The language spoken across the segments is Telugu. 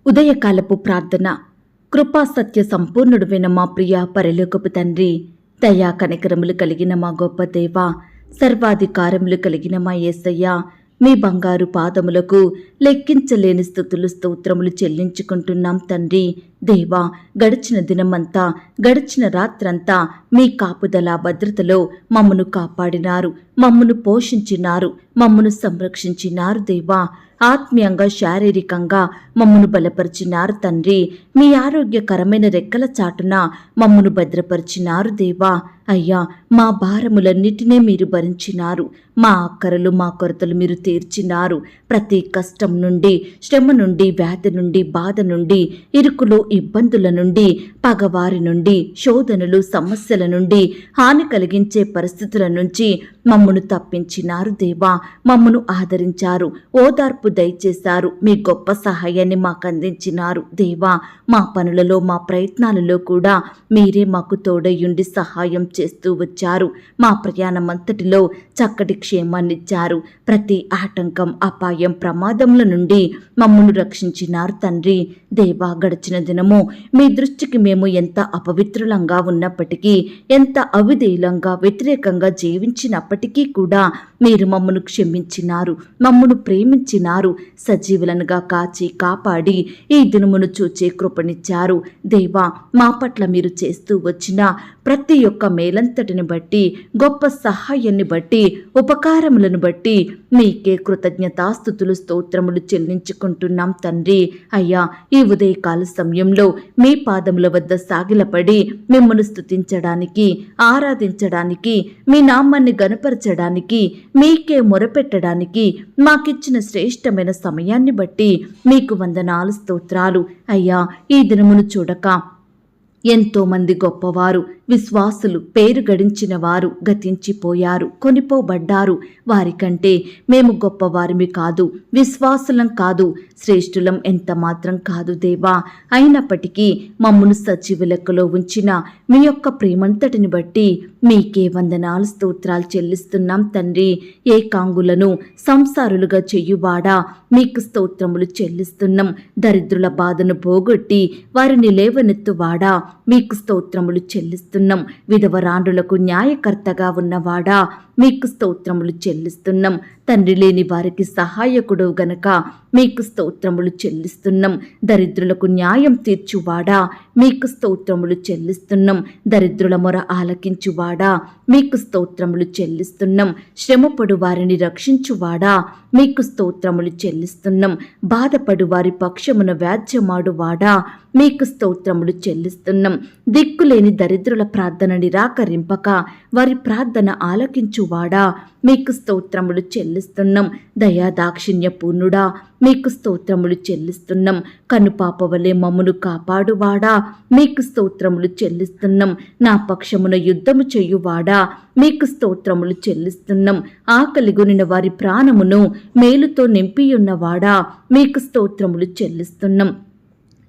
ఉదయకాలపు ప్రార్థన. కృపా సత్య సంపూర్ణుడువైన మా ప్రియ పరలోకపు తండ్రి, దయా కనికరములు కలిగిన మా గొప్ప దేవ, సర్వాధికారములు కలిగిన మా యేసయ్య, మీ బంగారు పాదములకు లెక్కించలేని స్తుతులు స్తోత్రములు చెల్లించుకుంటున్నాం తండ్రి. దేవా, గడిచిన దినమంతా, గడిచిన రాత్రంతా మీ కాపుదల భద్రతలో మమ్మను కాపాడినారు, మమ్మను పోషించినారు, మమ్మను సంరక్షించినారు. దేవా, ఆత్మీయంగా శారీరకంగా మమ్మను బలపరిచినారు తండ్రి. మీ ఆరోగ్యకరమైన రెక్కల చాటున మమ్మను భద్రపరిచినారు. దేవా అయ్యా, మా భారములన్నిటినీ మీరు భరించినారు, మా అక్కరలు మా కొరతలు మీరు తీర్చినారు. ప్రతి కష్టం నుండి, శ్రమ నుండి, వ్యాధి నుండి, బాధ నుండి, ఇరుకులు ఇబ్బందుల నుండి, పగవారి నుండి, శోధనలు సమస్యల నుండి, హాని కలిగించే పరిస్థితుల నుంచి మమ్మను తప్పించినారు. దేవా, మమ్మను ఆదరించారు, ఓదార్పు దయచేశారు, మీ గొప్ప సహాయాన్ని మాకు అందించినారు. దేవా, మా పనులలో మా ప్రయత్నాలలో కూడా మీరే మాకు తోడయుండి సహాయం చేస్తూ వచ్చారు. మా ప్రయాణం అంతటిలో చక్కటి క్షేమాన్నిచ్చారు. ప్రతి ఆటంకం, అపాయం, ప్రమాదముల నుండి మమ్మను రక్షించినారు తండ్రి. దేవా, గడిచిన దినము మీ దృష్టికి మేము ఎంత అపవిత్రులంగా ఉన్నప్పటికీ, ఎంత అవిధేయులంగా వ్యతిరేకంగా జీవించినప్పటికీ కూడా మీరు మమ్మను క్షమించినారు, మమ్మను ప్రేమించినారు, సజీవులనుగా కాచి కాపాడి ఈ దినమును చూచే కృపనిచ్చారు. దేవా, మా పట్ల మీరు చేస్తూ వచ్చిన ప్రతి ఒక్క మేలంతటిని బట్టి, గొప్ప సహాయాన్ని బట్టి, ఉపకారములను బట్టి మీకే కృతజ్ఞతాస్తుతులు స్తోత్రములు చెల్లించుకుంటున్నాం తండ్రి. అయ్యా, ఈ ఉదయకాల సమయంలో మీ పాదముల వద్ద సాగిలపడి మిమ్మల్ని స్తుతించడానికి, ఆరాధించడానికి, మీ నామాన్ని గనపరచడానికి, మీకే మొరపెట్టడానికి మాకిచ్చిన శ్రేష్టమైన సమయాన్ని బట్టి మీకు వందనాలు, స్తోత్రాలు. అయ్యా, ఈ దినమును చూడక ఎంతో మంది గొప్పవారు, విశ్వాసులు, పేరు గడించిన వారు గతించిపోయారు, కొనిపోబడ్డారు. వారికంటే మేము గొప్పవారిమి కాదు, విశ్వాసులం కాదు, శ్రేష్ఠులం ఎంత మాత్రం కాదు దేవా. అయినప్పటికీ మమ్మను సజీవ లెక్కలో ఉంచిన మీ యొక్క ప్రేమంతటిని బట్టి మీకే వందనాలు, స్తోత్రాలు చెల్లిస్తున్నాం తండ్రి. ఏకాంగులను సంసారులుగా చెయ్యువాడా, మీకు స్తోత్రములు చెల్లిస్తున్నాం. దరిద్రుల బాధను పోగొట్టి వారిని లేవనెత్తువాడా, మీకు స్తోత్రములు చెల్లిస్తున్నాం. విధవరాండ్రులకు న్యాయకర్తగా ఉన్నవాడా, మీకు స్తోత్రములు చెల్లిస్తున్నాం. తండ్రి లేని వారికి సహాయకుడు గనక మీకు స్తోత్రములు చెల్లిస్తున్నాం. దరిద్రులకు న్యాయం తీర్చువాడా, మీకు స్తోత్రములు చెల్లిస్తున్నాం. దరిద్రుల మొర ఆలకించువాడా, మీకు స్తోత్రములు చెల్లిస్తున్నాం. శ్రమపడు వారిని రక్షించువాడా, మీకు స్తోత్రములు చెల్లిస్తున్నాం. బాధపడు వారి పక్షమున వ్యాజ్యమాడువాడా, మీకు స్తోత్రములు చెల్లిస్తున్నాం. దిక్కులేని దరిద్రుల ప్రార్థన నిరాకరింపక వారి ప్రార్థన ఆలకించువాడా, మీకు స్తోత్రములు చెల్లిస్తున్నాం. దయా దాక్షిణ్య పూర్ణుడా, మీకు స్తోత్రములు చెల్లిస్తున్నాం. కనుపాప వలె మమ్మను కాపాడువాడా, మీకు స్తోత్రములు చెల్లిస్తున్నాం. నా పక్షమున యుద్ధము చెయ్యువాడా, మీకు స్తోత్రములు చెల్లిస్తున్నాం. ఆకలిగొనిన వారి ప్రాణమును మేలుతో నింపియున్నవాడా, మీకు స్తోత్రములు చెల్లిస్తున్నాం.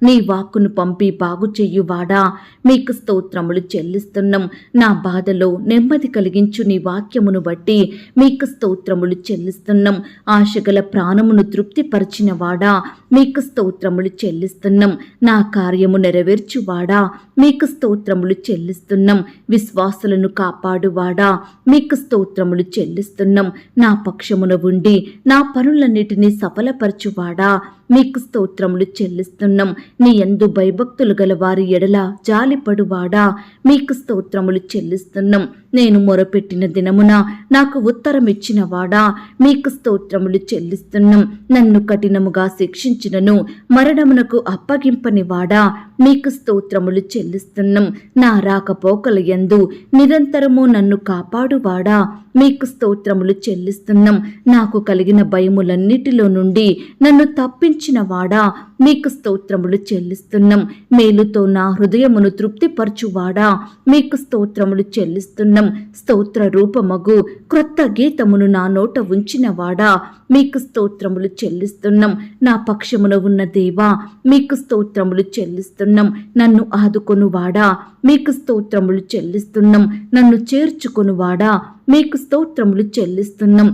నీ వాక్కును పంపి బాగు చెయ్యువాడా, మీకు స్తోత్రములు చెల్లిస్తున్నాం. నా బాధలో నెమ్మది కలిగించు నీ వాక్యమును బట్టి మీకు స్తోత్రములు చెల్లిస్తున్నాం. ఆశగల ప్రాణమును తృప్తిపరిచినవాడా, మీకు స్తోత్రములు చెల్లిస్తున్నాం. నా కార్యము నెరవేర్చువాడా, మీకు స్తోత్రములు చెల్లిస్తున్నాం. విశ్వాసులను కాపాడువాడా, మీకు స్తోత్రములు చెల్లిస్తున్నాం. నా పక్షమున ఉండి నా పనులన్నిటినీ సఫలపరచువాడా, మీకు స్తోత్రములు చెల్లిస్తున్నాం. నీ యందు భయభక్తులు గల వారి ఎడల జాలిపడువాడా, మీకు స్తోత్రములు చెల్లిస్తున్నాం. నేను మొరపెట్టిన దినమున నాకు ఉత్తరం ఇచ్చినవాడా, మీకు స్తోత్రములు చెల్లిస్తున్నాం. నన్ను కఠినముగా శిక్షించినను మరణమునకు అప్పగింపనివాడా, మీకు స్తోత్రములు చెల్లిస్తున్నాం. నా రాకపోకల యందు నిరంతరము నన్ను కాపాడువాడా, మీకు స్తోత్రములు చెల్లిస్తున్నాం. నాకు కలిగిన భయములన్నిటిలో నుండి నన్ను తప్పించినవాడా, మీకు స్తోత్రములు చెల్లిస్తున్నాం. మేలుతో నా హృదయమును తృప్తిపరచువాడా, మీకు స్తోత్రములు చెల్లిస్తున్నాం. స్తోత్ర రూపమగు క్రొత్త గీతమును నా నోట ఉంచినవాడా, మీకు స్తోత్రములు చెల్లిస్తున్నాం. నా పక్షమున ఉన్న దేవా, మీకు స్తోత్రములు చెల్లిస్తున్నాం. నన్ను ఆదుకొనువాడా, మీకు స్తోత్రములు చెల్లిస్తున్నాం. నన్ను చేర్చుకొనువాడా, మీకు స్తోత్రములు చెల్లిస్తున్నాం.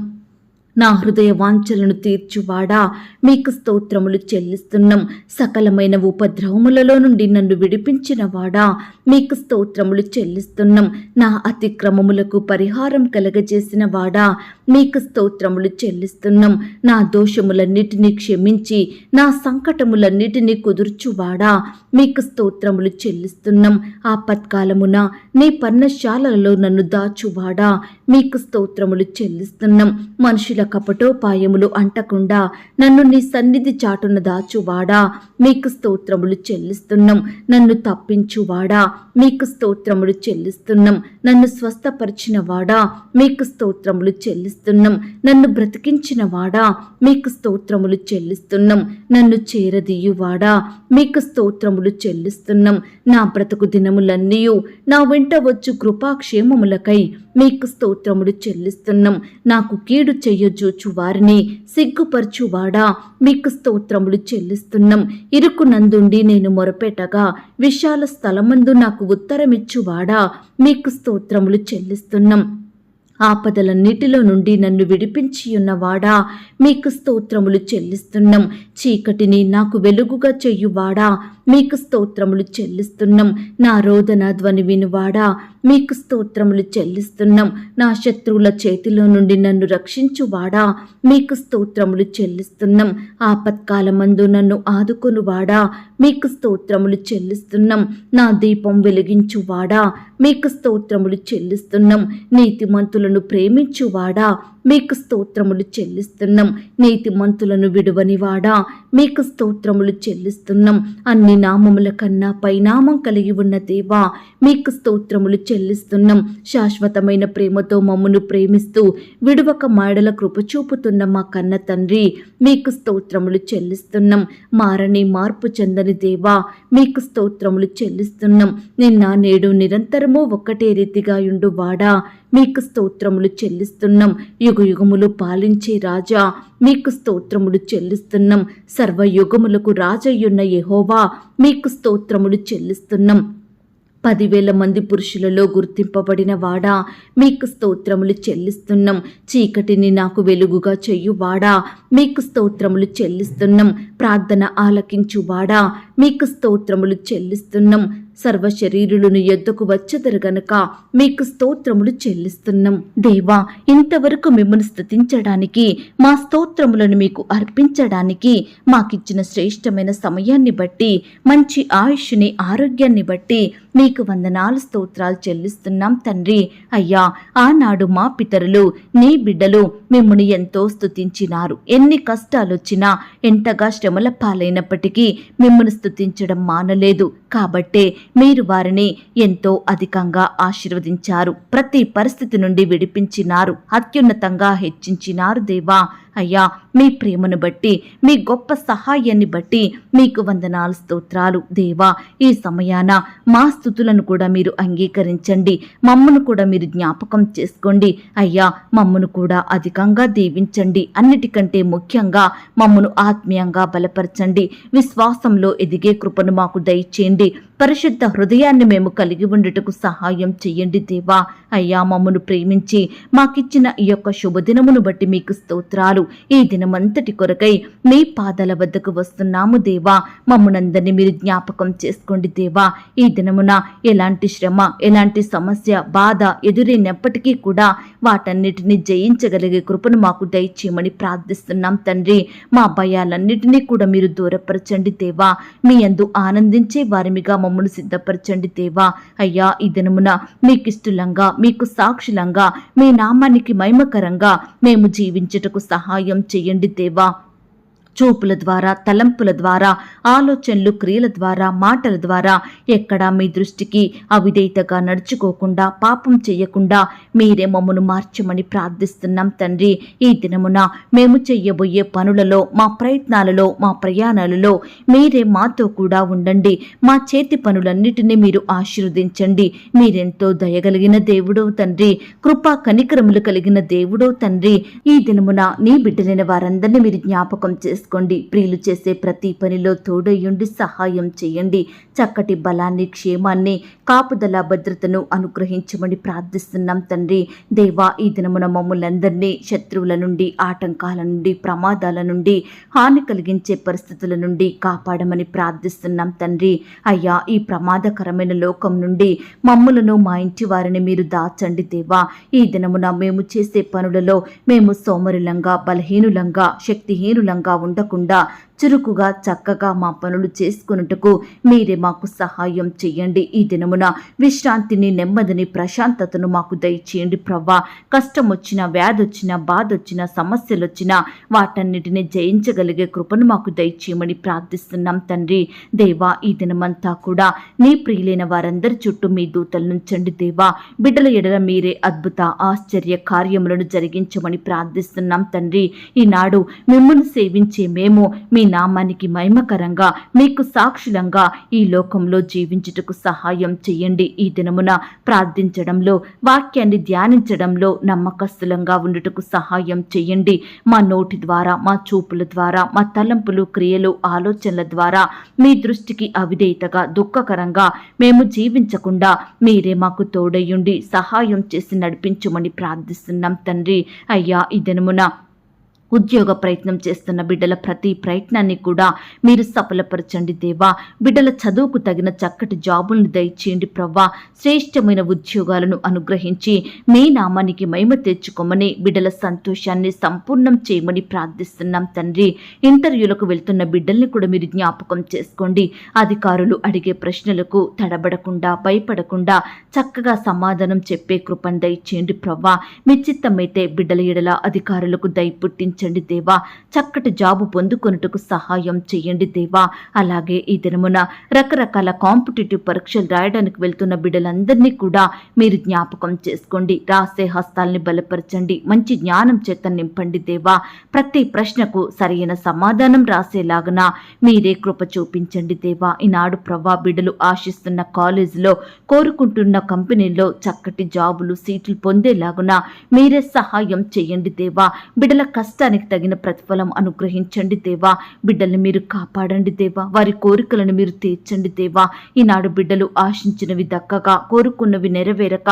నా హృదయ వాంఛలను తీర్చువాడా, మీకు స్తోత్రములు చెల్లిస్తున్నాం. సకలమైన ఉపద్రవములలో నుండి నన్ను విడిపించిన వాడా, మీకు స్తోత్రములు చెల్లిస్తున్నాం. నా అతిక్రమములకు పరిహారం కలగజేసిన వాడా, మీకు స్తోత్రములు చెల్లిస్తున్నాం. నా దోషములన్నిటినీ క్షమించి నా సంకటములన్నిటినీ కుదుర్చువాడా, మీకు స్తోత్రములు చెల్లిస్తున్నాం. ఆపత్కాలమున నీ పర్ణశాలలో నన్ను దాచువాడా, మీకు స్తోత్రములు చెల్లిస్తున్నాం. మనుషుల కపటోపాయములు అంటకుండా నన్ను నీ సన్నిధి చాటున దాచువాడా, మీకు స్తోత్రములు చెల్లిస్తున్నాం. నన్ను తప్పించువాడా, మీకు స్తోత్రములు చెల్లిస్తున్నాం. నన్ను స్వస్థపరిచిన వాడా, మీకు స్తోత్రములు చెల్లిస్తున్నాం. నన్ను బ్రతికించిన వాడా, మీకు స్తోత్రములు చెల్లిస్తున్నాం. నన్ను చేరదీయువాడా, మీకు స్తోత్రములు చెల్లిస్తున్నాం. నా బ్రతుకు దినములన్నీ నా వెంట వచ్చు కృపాక్షేమములకై మీకు స్తోత్రములు చెల్లిస్తున్నాం. నాకు కీడు చెయ్యజూచు వారిని సిగ్గుపరచువాడా, మీకు స్తోత్రములు చెల్లిస్తున్నాం. ఇరుకు నందుండి నేను మొరపెట్టగా విశాల స్థలమందు నాకు ఉత్తరమిచ్చువాడా, మీకు స్తోత్రములు చెల్లిస్తున్నాం. ఆపదలన్నిటిలో నుండి నన్ను విడిపించి ఉన్నవాడా, మీకు స్తోత్రములు చెల్లిస్తున్నాం. చీకటిని నాకు వెలుగుగా చెయ్యువాడా, మీకు స్తోత్రములు చెల్లిస్తున్నాం. నా రోదన ధ్వని వినువాడా, మీకు స్తోత్రములు చెల్లిస్తున్నాం. నా శత్రువుల చేతిలో నుండి నన్ను రక్షించువాడా, మీకు స్తోత్రములు చెల్లిస్తున్నాం. ఆపత్కాలమందు నన్ను ఆదుకొనువాడా, మీకు స్తోత్రములు చెల్లిస్తున్నాం. నా దీపం వెలిగించువాడా, మీకు స్తోత్రములు చెల్లిస్తున్నాం. నీతిమంతులను ప్రేమించువాడా, మీకు స్తోత్రములు చెల్లిస్తున్నాం. నీతిమంతులను విడువనివాడా, మీకు స్తోత్రములు చెల్లిస్తున్నాం. అన్ని నామముల కన్నా పైనామం కలిగి ఉన్న దేవా, మీకు స్తోత్రములు చెల్లిస్తున్నాం. శాశ్వతమైన ప్రేమతో మమ్మను ప్రేమిస్తూ విడువక మాడల కృప చూపుతున్న మా కన్న తండ్రి, మీకు స్తోత్రములు చెల్లిస్తున్నాం. మారని మార్పు చెందని దేవా, మీకు స్తోత్రములు చెల్లిస్తున్నాం. నిన్న నేడు నిరంతరము ఒక్కటే రీతిగా యుండు వాడా, మీకు స్తోత్రములు చెల్లిస్తున్నాం. యుగయుగములు పాలించే రాజా, మీకు స్తోత్రములు చెల్లిస్తున్నాం. సర్వయుగములకు రాజయ్యున్న యెహోవా, మీకు స్తోత్రములు చెల్లిస్తున్నాం. 10,000 మంది పురుషులలో గుర్తింపబడిన వాడా, మీకు స్తోత్రములు చెల్లిస్తున్నాం. చీకటిని నాకు వెలుగుగా చెయ్యువాడా, మీకు స్తోత్రములు చెల్లిస్తున్నాం. ప్రార్థన ఆలకించువాడా, మీకు స్తోత్రములు చెల్లిస్తున్నాం. సర్వ శరీరులను ఎద్దకు వచ్చెదరు గనుక మీకు స్తోత్రములు చెల్లిస్తున్నాం. దేవా, ఇంతవరకు మిమ్మల్ని స్తుతించడానికి, మా స్తోత్రములను మీకు అర్పించడానికి మాకిచ్చిన శ్రేష్టమైన సమయాన్ని బట్టి, మంచి ఆయుష్ని, ఆరోగ్యాన్ని బట్టి మీకు వందనాలు, స్తోత్రాలు చెల్లిస్తున్నాం తండ్రి. అయ్యా, ఆనాడు మా పితరులు, నీ బిడ్డలు మిమ్మల్ని ఎంతో స్తుతించినారు. ఎన్ని కష్టాలొచ్చినా, ఎంతగా శ్రమల పాలైనప్పటికీ మిమ్మల్ని స్తుతించడం మానలేదు. కాబట్టే మీరు వారిని ఎంతో అధికంగా ఆశీర్వదించారు. ప్రతి పరిస్థితి నుండి విడిపించినారు. అత్యున్నతంగా హెచ్చించినారు దేవా. అయ్యా, మీ ప్రేమను బట్టి, మీ గొప్ప సహాయాన్ని బట్టి మీకు వందనాలు, స్తోత్రాలు. దేవా, ఈ సమయాన మా స్తుతులను కూడా మీరు అంగీకరించండి. మమ్మను కూడా మీరు జ్ఞాపకం చేసుకోండి. అయ్యా, మమ్మను కూడా అధికంగా దీవించండి. అన్నిటికంటే ముఖ్యంగా మమ్మను ఆత్మీయంగా బలపరచండి. విశ్వాసంలో ఎదిగే కృపను మాకు దయచేయండి. పరిశుద్ధ హృదయాన్ని మేము కలిగి ఉండుటకు సహాయం చెయ్యండి దేవా. అయ్యా, మమ్మను ప్రేమించి మాకిచ్చిన ఈ యొక్క శుభదినమును బట్టి మీకు స్తోత్రాలు. ఈ దినమంతటి కొరకై మీ పాదాల వద్దకు వస్తున్నాము దేవా. మమ్మనందరినీ మీరు జ్ఞాపకం చేసుకోండి దేవా. ఈ దినమున ఎలాంటి శ్రమ, ఎలాంటి సమస్య, బాధ ఎదురైనప్పటికీ కూడా వాటన్నిటిని జయించగలిగే కృపను మాకు దయచేయమని ప్రార్థిస్తున్నాం తండ్రి. మా భయాలన్నిటినీ కూడా మీరు దూరపరచండి దేవా. మీ యందు ఆనందించే వారిమిగా మమ్మను సిద్ధపరచండి దేవా. అయ్యా, ఈ దినమున మీకిష్టలంగా, మీకు సాక్షులంగా, మీ నామానికి మహిమకరంగా మేము జీవించుటకు సహాయం చేయండి దేవా. చూపుల ద్వారా, తలంపుల ద్వారా, ఆలోచనలు, క్రియల ద్వారా, మాటల ద్వారా ఎక్కడా మీ దృష్టికి అవిధేయతగా నడుచుకోకుండా, పాపం చేయకుండా మీరే మమ్మను మార్చమని ప్రార్థిస్తున్నాం తండ్రి. ఈ దినమున మేము చెయ్యబోయే పనులలో, మా ప్రయత్నాలలో, మా ప్రయాణాలలో మీరే మాతో కూడా ఉండండి. మా చేతి పనులన్నిటినీ మీరు ఆశీర్వదించండి. మీరెంతో దయగలిగిన దేవుడో తండ్రి, కృపా కనికరములు కలిగిన దేవుడో తండ్రి. ఈ దినమున నీ బిడ్డలైన వారందరినీ మీరు జ్ఞాపకం చేసి చేసుకోండి. ప్రియులు చేసే ప్రతి పనిలో తోడయ్యుండి సహాయం చేయండి. చక్కటి బలాన్ని, క్షేమాన్ని, కాపుదల, భద్రతను అనుగ్రహించమని ప్రార్థిస్తున్నాం తండ్రి. దేవా, ఈ దినమున మమ్ములందరినీ శత్రువుల నుండి, ఆటంకాల నుండి, ప్రమాదాల నుండి, హాని కలిగించే పరిస్థితుల నుండి కాపాడమని ప్రార్థిస్తున్నాం తండ్రి. అయ్యా, ఈ ప్రమాదకరమైన లోకం నుండి మమ్ములను, మా ఇంటి వారిని మీరు దాచండి దేవా. ఈ దినమున మేము చేసే పనులలో మేము సోమరులంగా, బలహీనులంగా, శక్తిహీనులంగా ఉండకుండా చురుకుగా, చక్కగా మా పనులు చేసుకున్నట్టుకు మీరే మాకు సహాయం చేయండి. ఈ దినమున విశ్రాంతిని, నెమ్మదిని, ప్రశాంతతను మాకు దయచేయండి ప్రవ్వా. కష్టం వచ్చినా, వ్యాధి వచ్చినా, బాధ వచ్చినా, సమస్యలు వచ్చినా వాటన్నిటిని జయించగలిగే కృపను మాకు దయచేయమని ప్రార్థిస్తున్నాం తండ్రి. దేవా, ఈ దినమంతా కూడా నీ ప్రియులైన వారందరి చుట్టూ మీ దూతలు నుంచండి దేవా. బిడ్డల ఎడల మీరే అద్భుత, ఆశ్చర్య కార్యములను జరిగించమని ప్రార్థిస్తున్నాం తండ్రి. ఈనాడు మిమ్మల్ని సేవించే మేము మీ నామానికి మహిమకరంగా, మీకు సాక్షులంగా ఈ లోకంలో జీవించుటకు సహాయం చేయండి. ఈ దినమున ప్రార్థించడంలో, వాక్యాన్ని ధ్యానించడంలో నమ్మకస్తులంగా ఉండుటకు సహాయం చేయండి. మా నోటి ద్వారా, మా చూపుల ద్వారా, మా తలంపులు, క్రియలు, ఆలోచనల ద్వారా మీ దృష్టికి అవిధేయతగా, దుఃఖకరంగా మేము జీవించకుండా మీరే మాకు తోడయ్యుండి సహాయం చేసి నడిపించమని ప్రార్థిస్తున్నాం తండ్రి. అయ్యా, ఈ దినమున ఉద్యోగ ప్రయత్నం చేస్తున్న బిడ్డల ప్రతి ప్రయత్నాన్ని కూడా మీరు సఫలపరచండి దేవా. బిడ్డల చదువుకు తగిన చక్కటి జాబులను దయచేయండి ప్రవ్వా. శ్రేష్టమైన ఉద్యోగాలను అనుగ్రహించి మీ నామానికి మహిమ తెచ్చుకోమని, బిడ్డల సంతోషాన్ని సంపూర్ణం చేయమని ప్రార్థిస్తున్నాం తండ్రి. ఇంటర్వ్యూలకు వెళ్తున్న బిడ్డల్ని కూడా మీరు జ్ఞాపకం చేసుకోండి. అధికారులు అడిగే ప్రశ్నలకు తడబడకుండా, భయపడకుండా చక్కగా సమాధానం చెప్పే కృపను దయచేయండి ప్రవ్వా. మీ చిత్తమైతే బిడ్డల ఎడల అధికారులకు దయ పుట్టించండి దేవా. చక్కటి జాబు పొందుకొనుటకు సహాయం చేయండి దేవా. అలాగే ఈ దినమున రకరకాల కాంపిటేటివ్ పరీక్షలు రాయడానికి వెళ్తున్న బిడ్డలందరినీ కూడా మీరు జ్ఞాపకం చేసుకోండి. రాసే హస్తాల్ని బలపరచండి. మంచి జ్ఞానం చేత నింపండి దేవా. ప్రతి ప్రశ్నకు సరైన సమాధానం రాసేలాగన మీరే కృప చూపించండి దేవా. ఈనాడు ప్రవ్వా, బిడ్డలు ఆశిస్తున్న కాలేజీలో, కోరుకుంటున్న కంపెనీల్లో చక్కటి జాబులు, సీట్లు పొందేలాగున మీరే సహాయం చేయండి దేవా. బిడ్డల కష్టానికి తగిన ప్రతిఫలం అనుగ్రహించండి దేవా. బిడ్డల్ని మీరు కాపాడండి దేవా. వారి కోరికలను మీరు తీర్చండి దేవా. ఈనాడు బిడ్డలు ఆశించినవి దక్కగా, కోరుకున్నవి నెరవేరక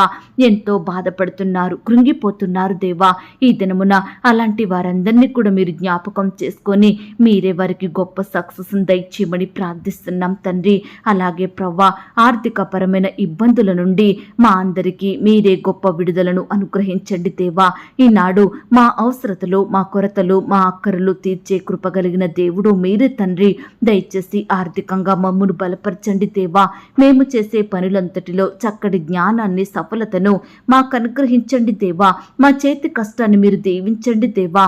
ఎంతో బాధపడుతున్నారు, కృంగిపోతున్నారు దేవా. ఈ దినమున అలాంటి వారందరినీ కూడా మీరు జ్ఞాపకం చేసుకొని మీరే వారికి గొప్ప సక్సెస్ దయచేయమని ప్రార్థిస్తున్నాం తండ్రి. అలాగే ప్రవ్వా, ఆర్థిక పరమైన ఇబ్బందుల నుండి మా అందరికీ మీరే గొప్ప విడుదలను అనుగ్రహించండి దేవా. ఈనాడు మా అవసరతలు, మా కొరతలు, మా అక్కరలు తీర్చే కృప కలిగిన దేవుడు మీరే తండ్రి. దయచేసి ఆర్థికంగా మమ్మను బలపరచండి దేవా. మేము చేసే పనులంతటిలో చక్కటి జ్ఞానాన్ని, సఫలతను మాకు అనుగ్రహించండి దేవా. మా చేతి కష్టాన్ని మీరు దీవించండి దేవా.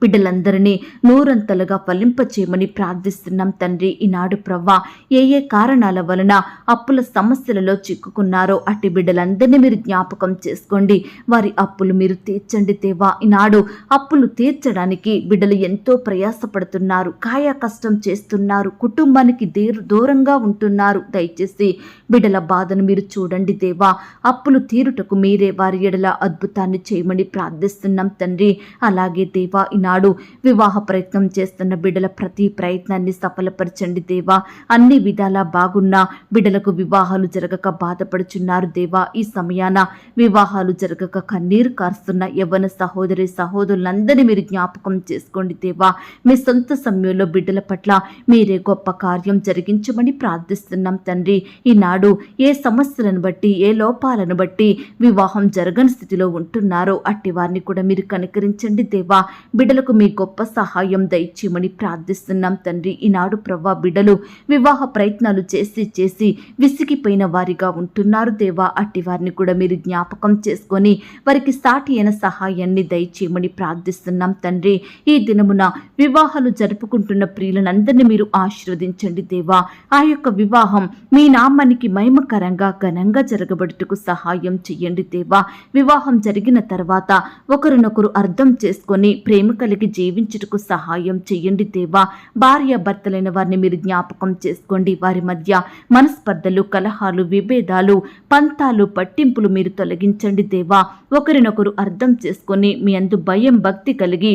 బిడ్డలందరినీ నూరంతలుగా ఫలింపచేయమని ప్రార్థిస్తున్నాం తండ్రి. ఈనాడు ప్రవ్వా, ఏ ఏ కారణాల వలన అప్పుల సమస్యలలో చిక్కుకున్నారో అట్టి బిడ్డలందరినీ మీరు జ్ఞాపకం చేసుకోండి. వారి అప్పులు మీరు తీర్చండి దేవా. ఈనాడు అప్పులు తీర్చడానికి బిడ్డలు ఎంతో ప్రయాసపడుతున్నారు, కాయ కష్టం చేస్తున్నారు, కుటుంబానికి దూరంగా ఉంటున్నారు. దయచేసి బిడ్డల బాధను మీరు చూడండి దేవా. అప్పులు తీరుటకు మీరే వారి ఎడల అద్భుతాన్ని చేయమని ప్రార్థిస్తున్నాం తండ్రి. అలాగే దేవా, నాడు వివాహ ప్రయత్నం చేస్తున్న బిడ్డల ప్రతి ప్రయత్నాన్ని సఫలపరచండి దేవా. అన్ని విధాలా బాగున్నా బిడ్డలకు వివాహాలు జరగక బాధపడుచున్నారు దేవా. ఈ సమయాన వివాహాలు జరగక కన్నీరు కారుస్తున్న యవ్వన సహోదరి సహోదరులందరినీ మీరు జ్ఞాపకం చేసుకోండి దేవా. మీ సొంత సమయంలో బిడ్డల పట్ల మీరే గొప్ప కార్యం జరిగించమని ప్రార్థిస్తున్నాం తండ్రి. ఈనాడు ఏ సమస్యలను బట్టి, ఏ లోపాలను బట్టి వివాహం జరగని స్థితిలో ఉంటున్నారో అట్టి వారిని కూడా మీరు కనికరించండి దేవా. బిడ్డలకు మీ గొప్ప సహాయం దయచేయమని ప్రార్థిస్తున్నాం తండ్రి. ఈనాడు ప్రవ్వా, బిడ్డలు వివాహ ప్రయత్నాలు చేసి విసిగిపోయిన వారిగా ఉంటున్నారు దేవా. అట్టి వారిని కూడా మీరు జ్ఞాపకం చేసుకొని వారికి సాటి అయిన సహాయాన్ని దయచేయమని ప్రార్థిస్తున్నాం తండ్రి. ఈ దినమున వివాహాలు జరుపుకుంటున్న ప్రియులందరినీ మీరు ఆశీర్వదించండి దేవా. ఆ యొక్క వివాహం మీ నామానికి మహిమకరంగా, ఘనంగా జరగబడుటకు సహాయం చెయ్యండి దేవా. వివాహం జరిగిన తర్వాత ఒకరినొకరు అర్థం చేసుకొని ప్రేమ కలిగి జీవించుటకు సహాయం చెయ్యండి దేవా. భార్య భర్తలైన వారిని మీరు జ్ఞాపకం చేసుకోండి. వారి మధ్య మనస్పర్ధలు, కలహాలు, విభేదాలు, పంతాలు, పట్టింపులు మీరు తొలగించండి దేవా. ఒకరినొకరు అర్థం చేసుకొని మీ అందు భయం, భక్తి కలిగి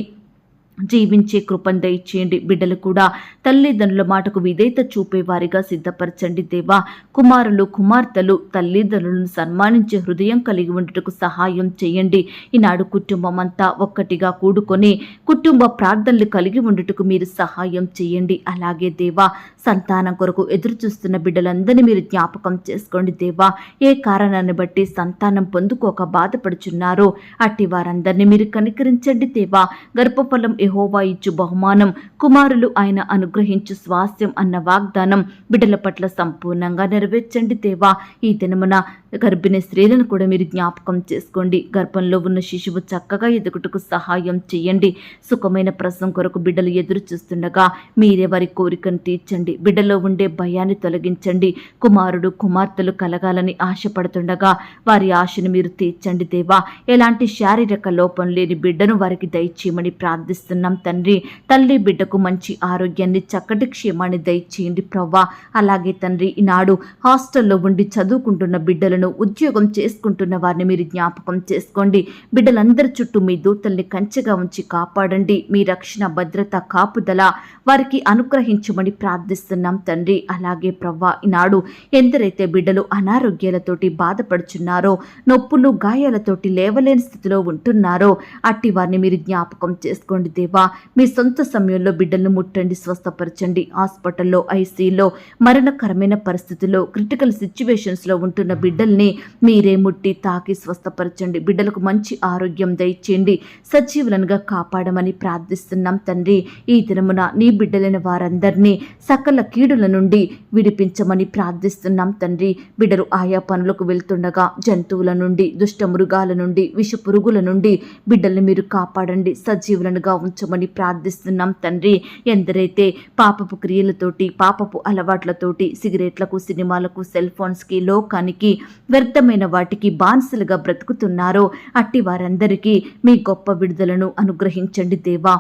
జీవించే కృపను దయచేయండి. బిడ్డలు కూడా తల్లిదండ్రుల మాటకు విధేయత చూపేవారిగా సిద్ధపరచండి దేవా. కుమారులు కుమార్తెలు తల్లిదండ్రులను సన్మానించే హృదయం కలిగి ఉండటకు సహాయం చేయండి. ఈనాడు కుటుంబం అంతా ఒక్కటిగా కూడుకొని కుటుంబ ప్రార్థనలు కలిగి ఉండటకు మీరు సహాయం చేయండి. అలాగే దేవా, సంతానం కొరకు ఎదురు చూస్తున్న బిడ్డలందరినీ మీరు జ్ఞాపకం చేసుకోండి దేవా. ఏ కారణాన్ని బట్టి సంతానం పొందుకోక బాధపడుచున్నారో అట్టి వారందరినీ మీరు కనికరించండి దేవా. గర్భఫలం యెహోవా ఇచ్చు బహుమానం, కుమారులు ఆయన అనుగ్రహించు స్వాస్థ్యం అన్న వాగ్దానం బిడ్డల పట్ల సంపూర్ణంగా నెరవేర్చండి దేవా. ఈ దినమున గర్భిణీ స్త్రీలను కూడా మీరు జ్ఞాపకం చేసుకోండి. గర్భంలో ఉన్న శిశువు చక్కగా ఎదుగుటకు సహాయం చేయండి. సుఖమైన ప్రసవం కొరకు బిడ్డలు ఎదురు చూస్తుండగా మీరే వారి కోరికను తీర్చండి. బిడ్డలో ఉండే భయాన్ని తొలగించండి. కుమారుడు కుమార్తెలు కలగాలని ఆశపడుతుండగా వారి ఆశను మీరు తీర్చండి దేవా. ఎలాంటి శారీరక లోపం లేని బిడ్డను వారికి దయచేయమని ప్రార్థిస్తున్నాం తండ్రి. తల్లి బిడ్డకు మంచి ఆరోగ్యాన్ని, చక్కటి క్షేమాన్ని దయచేయండి ప్రవ్వా. అలాగే తండ్రి, ఈనాడు హాస్టల్లో ఉండి చదువుకుంటున్న బిడ్డలను, ఉద్యోగం చేసుకుంటున్న వారిని మీరు జ్ఞాపకం చేసుకోండి. బిడ్డలందరి చుట్టూ మీ దూతల్ని కంచెగా ఉంచి కాపాడండి. మీ రక్షణ, భద్రత, కాపుదల వారికి అనుగ్రహించమని ప్రార్థిస్తున్నాం తండ్రి. అలాగే ప్రవ్వా, ఈనాడు ఎందరైతే బిడ్డలు అనారోగ్యాలతోటి బాధపడుచున్నారో, నొప్పులు గాయాలతోటి లేవలేని స్థితిలో ఉంటున్నారో అట్టి వారిని మీరు జ్ఞాపకం చేసుకోండి దేవా. మీ సొంత సమయంలో బిడ్డలను ముట్టండి, స్వస్థపరచండి. హాస్పిటల్లో, ఐసీలో మరణకరమైన పరిస్థితుల్లో, క్రిటికల్ సిచ్యువేషన్స్లో ఉంటున్న బిడ్డల్ని మీరే ముట్టి తాకి స్వస్థపరచండి. బిడ్డలకు మంచి ఆరోగ్యం దయచేయండి. సజీవులనుగా కాపాడమని ప్రార్థిస్తున్నాం తండ్రి. ఈ దినమున నీ బిడ్డలైన వారందరినీ సకల కీడుల నుండి విడిపించమని ప్రార్థిస్తున్నాం తండ్రి. బిడ్డలు ఆయా పనులకు వెళ్తుండగా జంతువుల నుండి, దుష్ట మృగాల నుండి, విష పురుగుల నుండి బిడ్డల్ని మీరు కాపాడండి. సజీవులనుగా ఉంచమని ప్రార్థిస్తున్నాం తండ్రి. ఎందరైతే పాపపు క్రియలతోటి, పాపపు అలవాట్లతోటి, సిగరెట్లకు, సినిమాలకు, సెల్ ఫోన్స్కి, లోకానికి, వ్యర్థమైన వాటికి బానిసలుగా బ్రతుకుతున్నారో అట్టి వారందరికీ మీ గొప్ప విడుదలను అనుగ్రహించండి దేవా.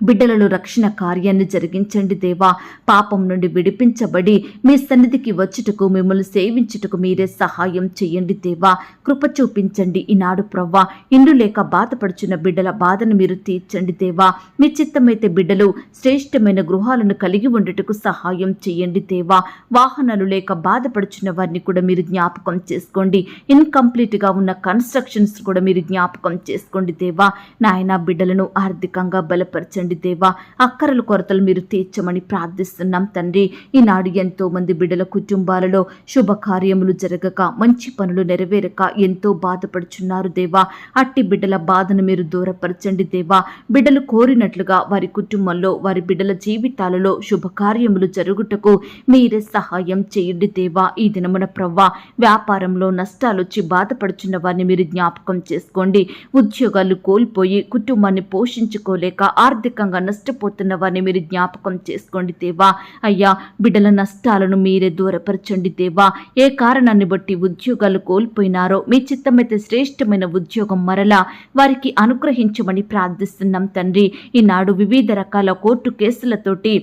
బిడ్డలలో రక్షణ కార్యాన్ని జరిగించండి దేవా. పాపం నుండి విడిపించబడి మీ సన్నిధికి వచ్చుటకు, మిమ్మల్ని సేవించుటకు మీరే సహాయం చేయండి దేవా. కృప చూపించండి ఈనాడు ప్రవ్వా. ఇండ్లు లేక బాధపడుచున్న బిడ్డల బాధను మీరు తీర్చండి దేవా. మీ చిత్తమైతే బిడ్డలు శ్రేష్టమైన గృహాలను కలిగి ఉండటకు సహాయం చేయండి దేవా. వాహనాలు లేక బాధపడుచున్న వారిని కూడా మీరు జ్ఞాపకం చేసుకోండి. ఇన్కంప్లీట్గా ఉన్న కన్స్ట్రక్షన్స్ కూడా మీరు జ్ఞాపకం చేసుకోండి దేవా. నాయన, బిడ్డలను ఆర్థికంగా బలపరచండి దేవా. అక్కరల కొరతలు మీరు తీర్చమని ప్రార్థిస్తున్నాం తండ్రి. ఈనాడు ఎంతో మంది బిడ్డల కుటుంబాలలో శుభకార్యములు జరగక, మంచి పనులు నెరవేరక ఎంతో బాధపడుచున్నారు దేవా. అట్టి బిడ్డల బాధను మీరు దూరపరచండి దేవా. బిడ్డలు కోరినట్లుగా వారి కుటుంబంలో, వారి బిడ్డల జీవితాలలో శుభకార్యములు జరుగుటకు మీరే సహాయం చేయండి దేవా. ఈ దినమున ప్రవ్వా, వ్యాపారంలో నష్టాలు వచ్చి బాధపడుచున్న వారిని మీరు జ్ఞాపకం చేసుకోండి. ఉద్యోగాలు కోల్పోయి కుటుంబాన్ని పోషించుకోలేక ఆర్థికంగా నష్టపోతున్న వారిని మీరు జ్ఞాపకం చేసుకోండి దేవా. అయ్యా, బిడ్డల నష్టాలను మీరే దూరపరచండి దేవా. ఏ కారణాన్ని బట్టి ఉద్యోగాలు కోల్పోయినారో మీ చిత్తమైతే శ్రేష్టమైన ఉద్యోగం మరలా వారికి అనుగ్రహించమని ప్రార్థిస్తున్నాం తండ్రి. ఈనాడు వివిధ రకాల కోర్టు కేసులతోటి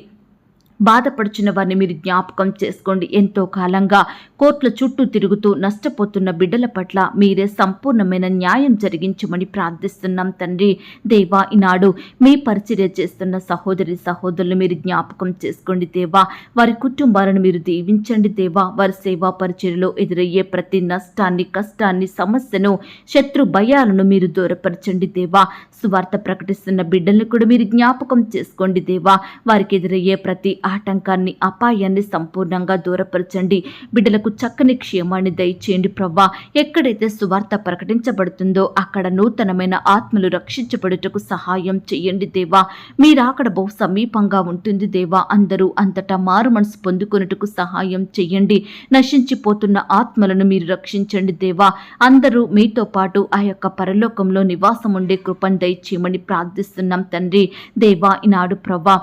బాధపడుచున్న వారిని మీరు జ్ఞాపకం చేసుకోండి. ఎంతో కాలంగా కోర్టుల చుట్టూ తిరుగుతూ నష్టపోతున్న బిడ్డల పట్ల మీరే సంపూర్ణమైన న్యాయం జరిగించమని ప్రార్థిస్తున్నాం తండ్రి. దేవా, ఈనాడు మీ పరిచర్య చేస్తున్న సహోదరి సహోదరులు మీరు జ్ఞాపకం చేసుకోండి దేవా. వారి కుటుంబాలను మీరు దీవించండి దేవా. వారి సేవా పరిచర్యలో ఎదురయ్యే ప్రతి నష్టాన్ని, కష్టాన్ని, సమస్యను, శత్రు భయాలను మీరు దూరపరచండి దేవా. సువార్త ప్రకటిస్తున్న బిడ్డలను కూడా మీరు జ్ఞాపకం చేసుకోండి దేవా. వారికి ఎదురయ్యే ప్రతి ఆటంకాన్ని, అపాయాన్ని సంపూర్ణంగా దూరపరచండి. బిడ్డలకు చక్కని క్షేమాన్ని దయచేయండి ప్రవ్వా. ఎక్కడైతే సువార్త ప్రకటించబడుతుందో అక్కడ నూతనమైన ఆత్మలు రక్షించబడుటకు సహాయం చేయండి దేవా. మీరాకడ బహు సమీపంగా ఉంటుంది దేవా. అందరూ అంతటా మారు మనసు పొందుకొనుటకు సహాయం చేయండి. నశించిపోతున్న ఆత్మలను మీరు రక్షించండి దేవా. అందరూ మీతో పాటు ఆ యొక్క పరలోకంలో నివాసం ఉండే కృపను దయచేయమని ప్రార్థిస్తున్నాం తండ్రి. దేవా, ఈనాడు ప్రవ్వా,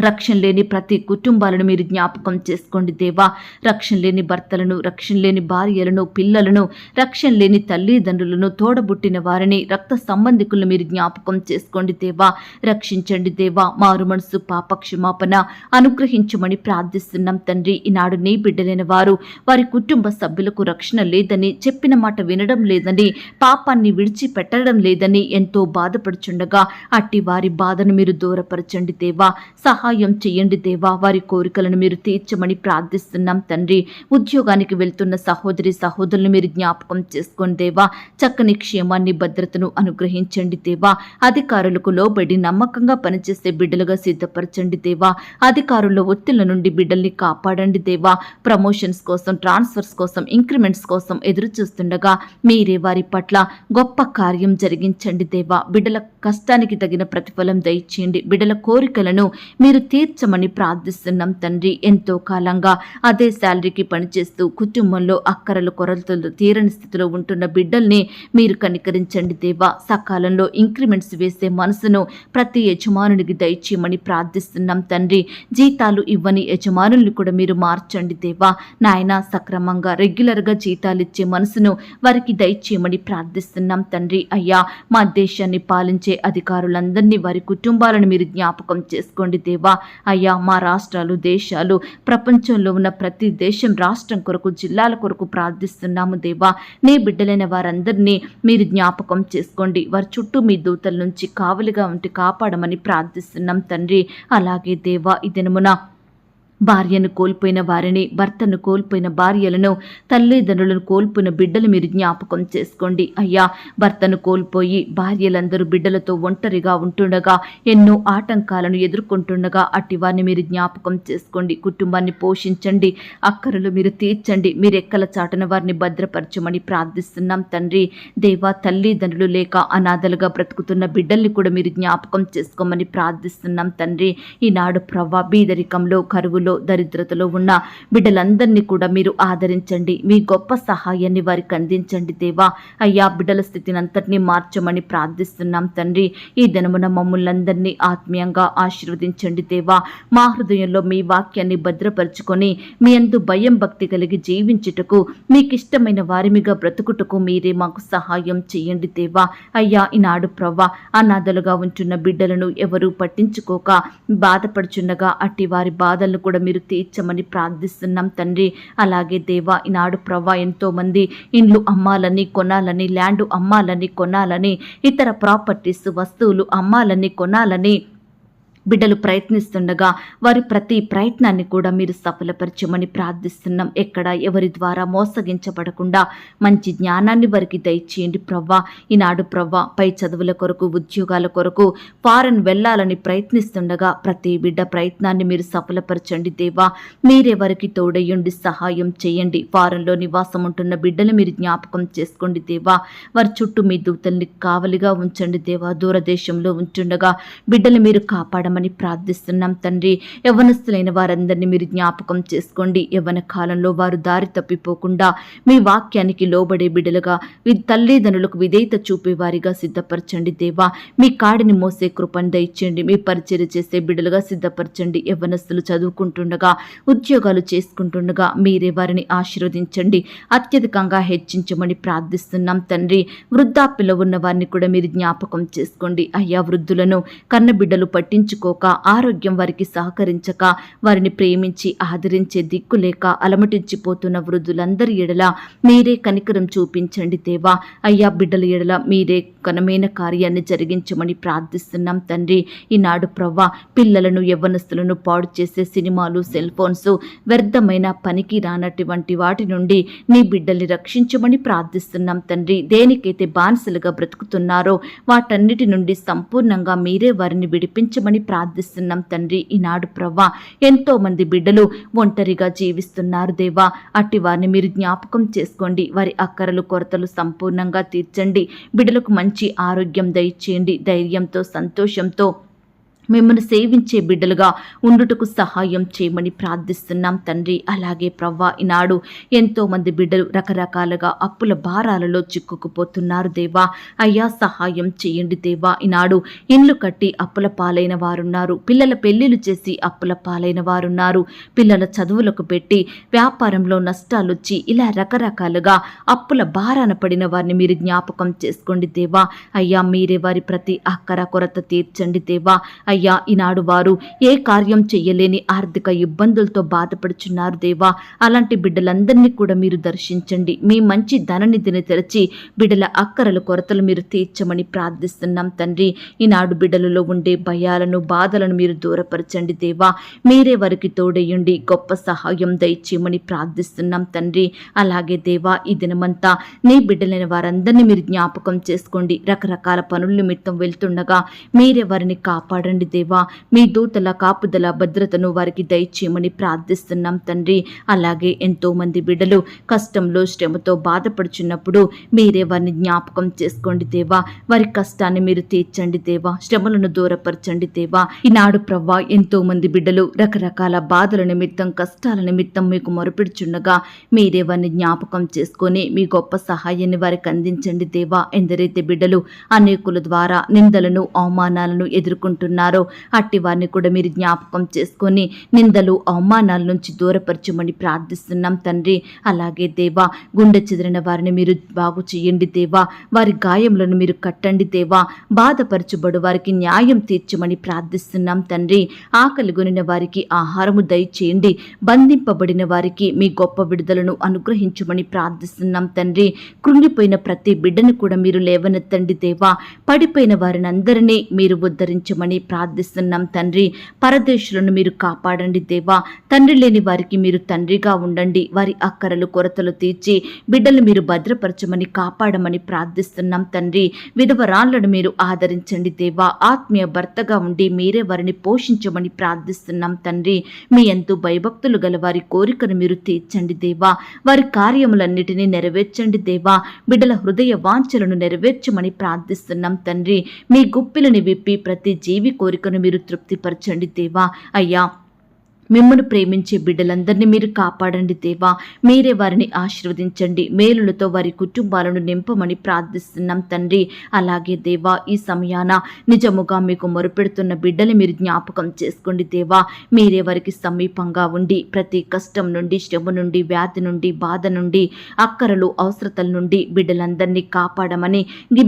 రక్షణ లేని ప్రతి కుటుంబాలను మీరు జ్ఞాపకం చేసుకోండి దేవా. రక్షణ లేని భర్తలను, రక్షణ లేని భార్యలను, పిల్లలను, రక్షణ లేని తల్లిదండ్రులను, తోడబుట్టిన వారిని, రక్త సంబంధికులను మీరు జ్ఞాపకం చేసుకోండి దేవా. రక్షించండి దేవా. మారు మనసు, పాప క్షమాపణ అనుగ్రహించమని ప్రార్థిస్తున్నాం తండ్రి. ఈనాడు నీ బిడ్డలైన వారు వారి కుటుంబ సభ్యులకు రక్షణ లేదని, చెప్పిన మాట వినడం లేదని, పాపాన్ని విడిచిపెట్టడం లేదని ఎంతో బాధపడుచుండగా అట్టి వారి బాధను మీరు దూరపరచండి దేవా. సహాయం చేయండి దేవా. వారి కోరికలను మీరు తీర్చమని ప్రార్థిస్తున్నాం తండ్రి. ఉద్యోగానికి వెళ్తున్న సహోదరి సహోదరులను మీరు జ్ఞాపకం చేసుకోండి దేవా. చక్కని క్షేమాన్ని, భద్రతను అనుగ్రహించండి దేవా. అధికారులకు లోబడి నమ్మకంగా పనిచేసే బిడ్డలుగా సిద్ధపరచండి దేవా. అధికారుల ఒత్తిళ్ల నుండి బిడ్డల్ని కాపాడండి దేవా. ప్రమోషన్స్ కోసం, ట్రాన్స్ఫర్స్ కోసం, ఇంక్రిమెంట్స్ కోసం ఎదురు చూస్తుండగా మీరే వారి పట్ల గొప్ప కార్యం జరిగించండి దేవా. బిడ్డల కష్టానికి తగిన ప్రతిఫలం దయచేయండి. బిడ్డల కోరికలను మీరు తీర్చమని ప్రార్థిస్తున్నాం తండ్రి. ఎంతో కాలంగా అదే శాలరీకి పనిచేస్తూ కుటుంబంలో అక్కరలు కొరతలు తీరని స్థితిలో ఉంటున్న బిడ్డల్ని మీరు కనికరించండి దేవా. సకాలంలో ఇంక్రిమెంట్స్ వేసే మనసును ప్రతి యజమానునికి దయచేయమని ప్రార్థిస్తున్నాం తండ్రి. జీతాలు ఇవ్వని యజమానుల్ని కూడా మీరు మార్చండి దేవా. నాయన సక్రమంగా రెగ్యులర్గా జీతాలు ఇచ్చే మనసును వారికి దయచేయమని ప్రార్థిస్తున్నాం తండ్రి. అయ్యా, మా దేశాన్ని పాలించే అధికారులందరినీ, వారి కుటుంబాలను మీరు జ్ఞాపకం చేసుకోండి దేవా. అయ్యా, మా రాష్ట్రాలు, దేశాలు, ప్రపంచంలో ఉన్న ప్రతి దేశం, రాష్ట్రం కొరకు, జిల్లాల కొరకు ప్రార్థిస్తున్నాము దేవా. నీ బిడ్డలైన వారందరినీ మీరు జ్ఞాపకం చేసుకోండి. వారి చుట్టూ మీ దూతల నుంచి కావలిగా ఉండి కాపాడమని ప్రార్థిస్తున్నాం తండ్రి. అలాగే దేవా, ఈ దినమున భార్యను కోల్పోయిన వారిని, భర్తను కోల్పోయిన భార్యలను, తల్లిదండ్రులను కోల్పోయిన బిడ్డలు మీరు జ్ఞాపకం చేసుకోండి. అయ్యా, భర్తను కోల్పోయి భార్యలందరూ బిడ్డలతో ఒంటరిగా ఉంటుండగా, ఎన్నో ఆటంకాలను ఎదుర్కొంటుండగా అట్టి వారిని మీరు జ్ఞాపకం చేసుకోండి. కుటుంబాన్ని పోషించండి, అక్కరలు మీరు తీర్చండి. మీరు ఎక్కల చాటున వారిని భద్రపరచమని ప్రార్థిస్తున్నాం తండ్రి. దేవా, తల్లిదండ్రులు లేక అనాథలుగా బ్రతుకుతున్న బిడ్డల్ని కూడా మీరు జ్ఞాపకం చేసుకోమని ప్రార్థిస్తున్నాం తండ్రి. ఈనాడు ప్రవ్వా, బీదరికంలో, కరువులో, దరిద్రతలో ఉన్న బిడ్డలందరినీ కూడా మీరు ఆదరించండి. మీ గొప్ప సహాయాన్ని వారికి అందించండి దేవా. అయ్యా, బిడ్డల స్థితిని అంతటినీ మార్చమని ప్రార్థిస్తున్నాం తండ్రి. ఈ దినమున మమ్మల్నందరినీ ఆత్మీయంగా ఆశీర్వదించండి దేవా. మా హృదయంలో మీ వాక్యాన్ని భద్రపరుచుకొని మీ యందు భయం భక్తి కలిగి జీవించుటకు, మీకు ఇష్టమైన వారిమిగా బ్రతుకుటకు మీరే మాకు సహాయం చేయండి దేవా. అయ్యా, ఈనాడు ప్రవ్వా, అనాథలుగా ఉంటున్న బిడ్డలను ఎవరూ పట్టించుకోక బాధపడుచుండగా అట్టి వారి బాధలను కూడా మీరు తీర్చమని ప్రార్థిస్తున్నాం తండ్రి. అలాగే దేవా, ఈనాడు ప్రవ్వా, ఎంతో మంది ఇండ్లు అమ్మాలని, కొనాలని, ల్యాండ్ అమ్మాలని, కొనాలని, ఇతర ప్రాపర్టీస్, వస్తువులు అమ్మాలని, కొనాలని బిడ్డలు ప్రయత్నిస్తుండగా వారి ప్రతి ప్రయత్నాన్ని కూడా మీరు సఫలపరచమని ప్రార్థిస్తున్నాం. ఎక్కడ ఎవరి ద్వారా మోసగించబడకుండా మంచి జ్ఞానాన్ని వారికి దయచేయండి ప్రవ్వా. ఈనాడు ప్రవ్వా, పై చదువుల కొరకు, ఉద్యోగాల కొరకు ఫారెన్ వెళ్ళాలని ప్రయత్నిస్తుండగా ప్రతి బిడ్డ ప్రయత్నాన్ని మీరు సఫలపరచండి దేవా. మీరే వారికి తోడయ్యండి, సహాయం చేయండి. ఫారెన్లో నివాసం ఉంటున్న బిడ్డలు మీరు జ్ఞాపకం చేసుకోండి దేవా. వారి చుట్టూ మీ దూతల్ని కావలిగా ఉంచండి దేవా. దూరదేశంలో ఉంటుండగా బిడ్డలు మీరు కాపాడమని ప్రార్థిస్తున్నాం తండ్రి. యవ్వనస్తులైన వారందరినీ మీరు జ్ఞాపకం చేసుకోండి. యవ్వన కాలంలో వారు దారి తప్పిపోకుండా మీ వాక్యానికి లోబడే బిడ్డలుగా, తల్లిదండ్రులకు విధేయత చూపేవారిగా సిద్ధపరచండి దేవా. మీ కాడిని మోసే కృపను దయచేయండి. మీ పరిచర్య చేసే బిడ్డలుగా సిద్ధపరచండి. యవ్వనస్తులు చదువుకుంటుండగా, ఉద్యోగాలు చేసుకుంటుండగా మీరే వారిని ఆశీర్వదించండి, అత్యధికంగా హెచ్చించమని ప్రార్థిస్తున్నాం తండ్రి. వృద్ధాప్యలో ఉన్న వారిని కూడా మీరు జ్ఞాపకం చేసుకోండి. అయ్యా, వృద్ధులను కన్నబిడ్డలు పట్టించుకోక, ఆరోగ్యం వారికి సహకరించక, వారిని ప్రేమించి ఆదరించే దిక్కు లేక అలమటించిపోతున్న వృద్ధులందరి ఎడల మీరే కనికరం చూపించండి దేవా. అయ్యా, బిడ్డల ఎడల మీరే ఘనమైన కార్యాన్ని జరిగించమని ప్రార్థిస్తున్నాం తండ్రి. ఈనాడు ప్రవ్వా, పిల్లలను, యవ్వనస్తులను పాడు చేసే సినిమాలు, సెల్ ఫోన్స్, వ్యర్థమైన పనికి రానటువంటి వాటి నుండి నీ బిడ్డల్ని రక్షించమని ప్రార్థిస్తున్నాం తండ్రి. దేనికైతే బానిసలుగా బ్రతుకుతున్నారో వాటన్నిటి నుండి సంపూర్ణంగా మీరే వారిని విడిపించమని ప్రార్థిస్తున్నాం తండ్రి. ఈనాడు ప్రవ్వా, ఎంతో మంది బిడ్డలు ఒంటరిగా జీవిస్తున్నారు దేవా. అట్టి వారిని మీరు జ్ఞాపకం చేసుకోండి. వారి అక్కరలు, కొరతలు సంపూర్ణంగా తీర్చండి. బిడ్డలకు మంచి ఆరోగ్యం దయచేయండి. ధైర్యంతో, సంతోషంతో మిమ్మల్ని సేవించే బిడ్డలుగా ఉండుటకు సహాయం చేయమని ప్రార్థిస్తున్నాం తండ్రి. అలాగే ప్రవ్వా, ఈనాడు ఎంతో మంది బిడ్డలు రకరకాలుగా అప్పుల భారాలలో చిక్కుకుపోతున్నారు దేవా. అయ్యా, సహాయం చేయండి దేవా. ఈనాడు ఇండ్లు కట్టి అప్పుల పాలైన వారున్నారు, పిల్లల పెళ్లిళ్ళు చేసి అప్పుల పాలైన వారున్నారు, పిల్లల చదువులకు పెట్టి వ్యాపారంలో నష్టాలొచ్చి ఇలా రకరకాలుగా అప్పుల భారాన పడిన వారిని మీరు జ్ఞాపకం చేసుకోండి దేవా. అయ్యా, మీరే వారి ప్రతి అక్కర కొరత తీర్చండి దేవా. అయ్యా, ఈనాడు వారు ఏ కార్యం చెయ్యలేని ఆర్థిక ఇబ్బందులతో బాధపడుచున్నారు దేవా. అలాంటి బిడ్డలందరినీ కూడా మీరు దర్శించండి. మీ మంచి ధననిధిని తెరచి బిడ్డల అక్కరల కొరతలు మీరు తీర్చమని ప్రార్థిస్తున్నాం తండ్రి. ఈనాడు బిడ్డలలో ఉండే భయాలను, బాధలను మీరు దూరపరచండి దేవా. మీరే వారికి తోడయ్యండి, గొప్ప సహాయం దయచేయమని ప్రార్థిస్తున్నాం తండ్రి. అలాగే దేవా, ఈ దినమంతా నీ బిడ్డలైన వారందరినీ మీరు జ్ఞాపకం చేసుకోండి. రకరకాల పనుల నిమిత్తం వెళ్తుండగా మీరే వారిని కాపాడండి దేవా. మీ దూతల కాపుదల భద్రతను వారికి దయచేయమని ప్రార్థిస్తున్నాం తండ్రి. అలాగే ఎంతో మంది బిడ్డలు కష్టంలో శ్రమతో బాధపడుచున్నప్పుడు మీరే వారిని జ్ఞాపకం చేసుకోండి దేవా. వారి కష్టాన్ని మీరు తీర్చండి దేవా, శ్రమలను దూరపరచండి దేవా. ఈనాడు ప్రవ్వా, ఎంతో మంది బిడ్డలు రకరకాల బాధల నిమిత్తం, కష్టాల నిమిత్తం మీకు మొరపెడుచుండగా మీరే వారిని జ్ఞాపకం చేసుకొని మీ గొప్ప సహాయాన్ని వారికి అందించండి దేవా. ఎందరైతే బిడ్డలు అనేకుల ద్వారా నిందలను, అవమానాలను ఎదుర్కొంటున్నారో అట్టి వారిని కూడా మీరు జ్ఞాపకం చేసుకొని నిందలు, అవమానాల నుంచి దూరపరచమని ప్రార్థిస్తున్నాం తండ్రి. అలాగే దేవా, గుండె చెదిరిన వారిని మీరు బాగు చేయండి దేవా. వారి గాయములను మీరు కట్టండి దేవా. బాధపరచబడు వారికి న్యాయం తీర్చమని ప్రార్థిస్తున్నాం తండ్రి. ఆకలిగొనిన వారికి ఆహారము దయచేయండి. బంధింపబడిన వారికి మీ గొప్ప విడుదలను అనుగ్రహించమని ప్రార్థిస్తున్నాం తండ్రి. కృంగిపోయిన ప్రతి బిడ్డను కూడా మీరు లేవనెత్తండి దేవా. పడిపోయిన వారిని అందరినీ మీరు ఉద్ధరించమని ప్రార్థిస్తున్నాం తండ్రి. పరదేశులను మీరు కాపాడండి దేవా. తండ్రి లేని వారికి మీరు తండ్రిగా ఉండండి. వారి అక్కరలు, కొరతలు తీర్చి బిడ్డలు మీరు భద్రపరచమని, కాపాడమని ప్రార్థిస్తున్నాం తండ్రి. విధవరాళ్లను మీరు ఆదరించండి దేవా. ఆత్మీయ భర్తగా ఉండి మీరే వారిని పోషించమని ప్రార్థిస్తున్నాం తండ్రి. మీ యందు భయభక్తులు గల వారి కోరికను మీరు తీర్చండి దేవా. వారి కార్యములన్నిటినీ నెరవేర్చండి దేవా. బిడ్డల హృదయ వాంఛలను నెరవేర్చమని ప్రార్థిస్తున్నాం తండ్రి. మీ గుప్పిలని విప్పి ప్రతి జీవి కోరికను మీరు తృప్తిపరచండి దేవా. అయ్యా, మిమ్మల్ని ప్రేమించే బిడ్డలందరినీ మీరు కాపాడండి దేవా. మీరే వారిని ఆశీర్వదించండి. మేలులతో వారి కుటుంబాలను నింపమని ప్రార్థిస్తున్నాం తండ్రి. అలాగే దేవా, ఈ సమయాన నిజముగా మీకు మొరుపెడుతున్న బిడ్డలు మీరు జ్ఞాపకం చేసుకోండి దేవా. మీరే వారికి సమీపంగా ఉండి ప్రతి కష్టం నుండి, శ్రమ నుండి, వ్యాధి నుండి, బాధ నుండి, అక్కరలు, అవసరతల నుండి బిడ్డలందరినీ కాపాడమని,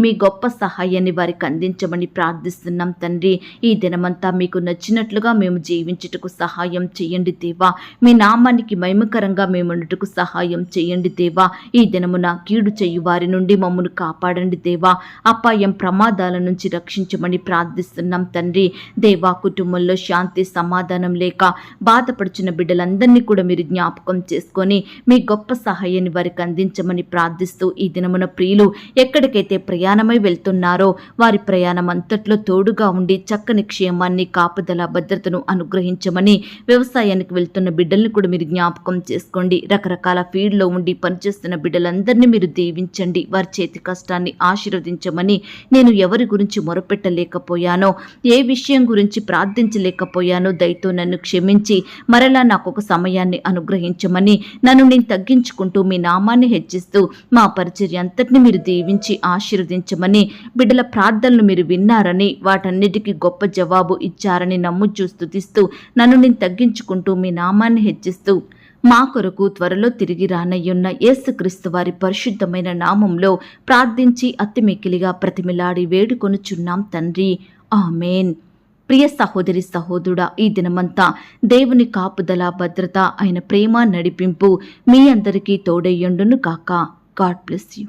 మీ గొప్ప సహాయాన్ని వారికి అందించమని ప్రార్థిస్తున్నాం తండ్రి. ఈ దినమంతా మీకు నచ్చినట్లుగా మేము జీవించుటకు సహాయం చేయండి దేవా. మీ నామానికి మహిమకరంగా మేముండుటకు సహాయం చేయండి దేవా. ఈ దినమున కీడు చేయు వారి నుండి మమ్మను కాపాడండి దేవా. అపాయం, ప్రమాదాల నుంచి రక్షించమని ప్రార్థిస్తున్నాం తండ్రి. దేవా, కుటుంబంలో శాంతి, సమాధానం లేక బాధపడుచున్న బిడ్డలందరినీ కూడా మీరు జ్ఞాపకం చేసుకొని మీ గొప్ప సహాయాన్ని వారికి అందించమని ప్రార్థిస్తూ, ఈ దినమున ప్రియులు ఎక్కడికైతే ప్రయాణమై వెళ్తున్నారో వారి ప్రయాణం అంతట్లో తోడుగా ఉండి చక్కని క్షేమాన్ని, కాపుదల, భద్రతను అనుగ్రహించమని, వ్యవసాయానికి వెళ్తున్న బిడ్డల్ని కూడా మీరు జ్ఞాపకం చేసుకోండి. రకరకాల ఫీల్డ్లో ఉండి పనిచేస్తున్న బిడ్డలందరినీ మీరు దీవించండి. వారి చేతి కష్టాన్ని ఆశీర్వదించమని, నేను ఎవరి గురించి మొరపెట్టలేకపోయానో, ఏ విషయం గురించి ప్రార్థించలేకపోయానో దయతో నన్ను క్షమించి మరలా నాకు ఒక సమయాన్ని అనుగ్రహించమని, నన్ను నేను తగ్గించుకుంటూ మీ నామాన్ని హెచ్చిస్తూ మా పరిచర్య అంతటిని మీరు దీవించి ఆశీర్వదించమని, బిడ్డల ప్రార్థనలు మీరు విన్నారని, వాటన్నిటికీ గొప్ప జవాబు ఇచ్చారని నమ్ముచూ స్తుతిస్తూ నన్ను నేను తగ్గించుకుంటూ మీ నామాన్ని హెచ్చిస్తూ మా కొరకు త్వరలో తిరిగి రానయ్యున్న యేసుక్రీస్తు వారి పరిశుద్ధమైన నామంలో ప్రార్థించి అతి మిక్కిలిగా ప్రతిమిలాడి వేడుకొనుచున్నాం తండ్రి. ఆమేన్. ప్రియ సహోదరి, సహోదరుడా, ఈ దినమంతా దేవుని కాపుదల, భద్రత, ఆయన ప్రేమ, నడిపింపు మీ అందరికీ తోడయ్యుండును గాక. God bless you.